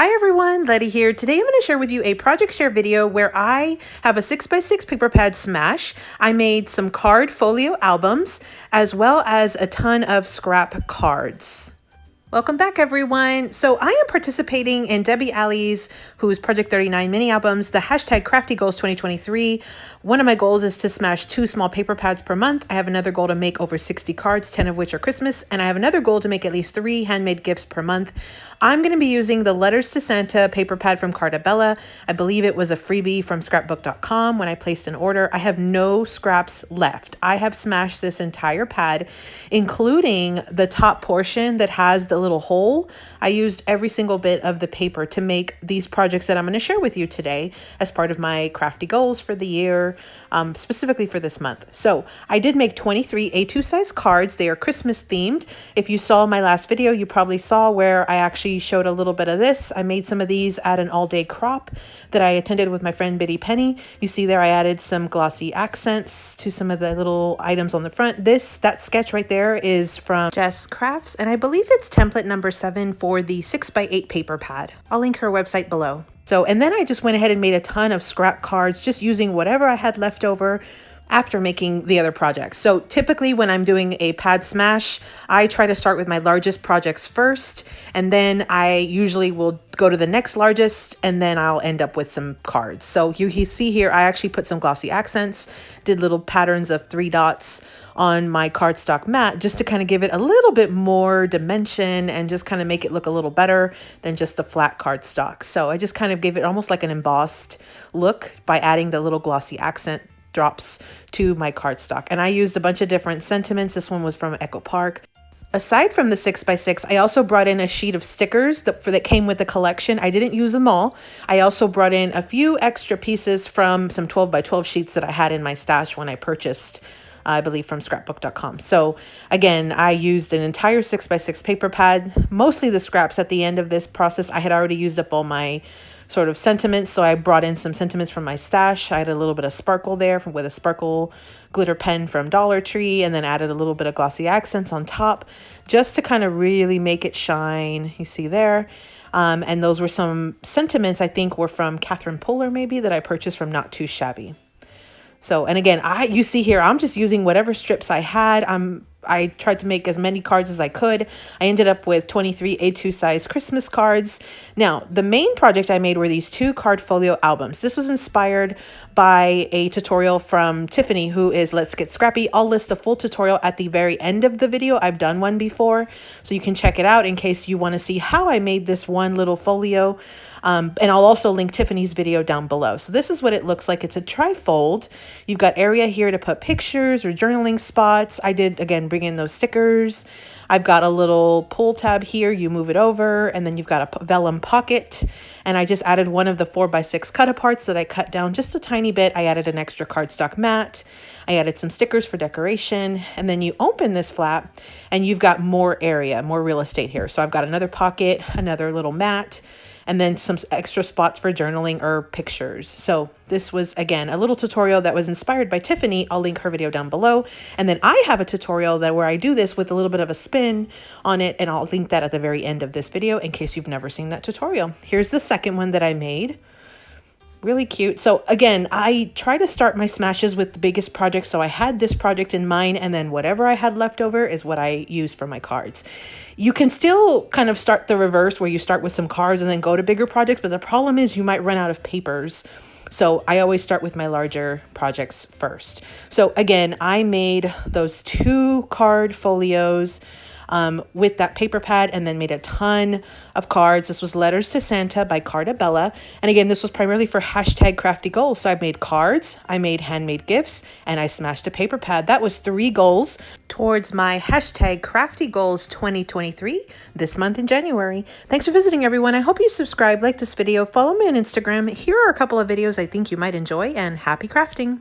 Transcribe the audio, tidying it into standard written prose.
Hi everyone, Letty here. Today I'm going to share with you a project share video where I have a 6x6 paper pad smash. I made some card folio albums as well as a ton of scrap cards. Welcome back everyone. So I am participating in Debbie Alley's, who's Project 39 mini albums, the hashtag Crafty Goals 2023. One of my goals is to smash 2 small paper pads per month. I have another goal to make over 60 cards, 10 of which are Christmas, and I have another goal to make at least 3 handmade gifts per month. I'm going to be using the Letters to Santa paper pad from Card+Envelope. I believe it was a freebie from scrapbook.com when I placed an order. I have no scraps left. I have smashed this entire pad, including the top portion that has the little hole. I used every single bit of the paper to make these projects that I'm going to share with you today as part of my crafty goals for the year, specifically for this month. So I did make 23 A2 size cards. They are Christmas themed. If you saw my last video, you probably saw where I actually showed a little bit of this. I made some of these at an all-day crop that I attended with my friend Biddy Penny. You see there I added some glossy accents to some of the little items on the front. That sketch right there is from Jess Crafts, and I believe it's template number 7 for the 6x8 paper pad. I'll link her website below. And then I just went ahead and made a ton of scrap cards, just using whatever I had left over after making the other projects. So typically when I'm doing a pad smash, I try to start with my largest projects first, and then I usually will go to the next largest, and then I'll end up with some cards. So you see here, I actually put some glossy accents, did little patterns of 3 dots on my cardstock mat just to kind of give it a little bit more dimension and just kind of make it look a little better than just the flat cardstock. So I just kind of gave it almost like an embossed look by adding the little glossy accent drops to my cardstock. And I used a bunch of different sentiments. This one was from Echo Park. Aside from the 6x6, I also brought in a sheet of stickers that came with the collection. I didn't use them all. I also brought in a few extra pieces from some 12x12 sheets that I had in my stash when I purchased, I believe, from scrapbook.com. So again, I used an entire 6x6 paper pad, mostly the scraps at the end of this process. I had already used up all my sort of sentiments, so I brought in some sentiments from my stash. I had a little bit of sparkle there with a sparkle glitter pen from Dollar Tree, and then added a little bit of glossy accents on top just to kind of really make it shine. You see there. And those were some sentiments I think were from Catherine Puller maybe that I purchased from Not Too Shabby. So, and again, you see here, I'm just using whatever strips I had. I tried to make as many cards as I could. I ended up with 23 A2 size Christmas cards. Now, the main project I made were these 2 card folio albums. This was inspired by a tutorial from Tiffany, who is Let's Get Scrappy. I'll list a full tutorial at the very end of the video. I've done one before, so you can check it out in case you want to see how I made this one little folio. And I'll also link Tiffany's video down below. So this is what it looks like. It's a trifold. You've got area here to put pictures or journaling spots. I did, again, bring in those stickers. I've got a little pull tab here. You move it over, and then you've got a vellum pocket. And I just added one of the 4x6 cut aparts that I cut down just a tiny bit. I added an extra cardstock mat. I added some stickers for decoration. And then you open this flap and you've got more area, more real estate here. So I've got another pocket, another little mat, and then some extra spots for journaling or pictures. So this was, again, a little tutorial that was inspired by Tiffany. I'll link her video down below. And then I have a tutorial where I do this with a little bit of a spin on it, and I'll link that at the very end of this video in case you've never seen that tutorial. Here's the second one that I made. Really cute. So again, I try to start my smashes with the biggest projects. So I had this project in mind, and then whatever I had left over is what I used for my cards. You can still kind of start the reverse where you start with some cards and then go to bigger projects, but the problem is you might run out of papers. So I always start with my larger projects first. So again, I made those 2 card folios with that paper pad, and then made a ton of cards. This was Letters to Santa by Card+Envelope. And again, this was primarily for hashtag crafty goals. So I made cards, I made handmade gifts, and I smashed a paper pad. That was 3 goals towards my hashtag crafty goals 2023 this month in January. Thanks for visiting, everyone. I hope you subscribe, like this video, follow me on Instagram. Here are a couple of videos I think you might enjoy, and happy crafting.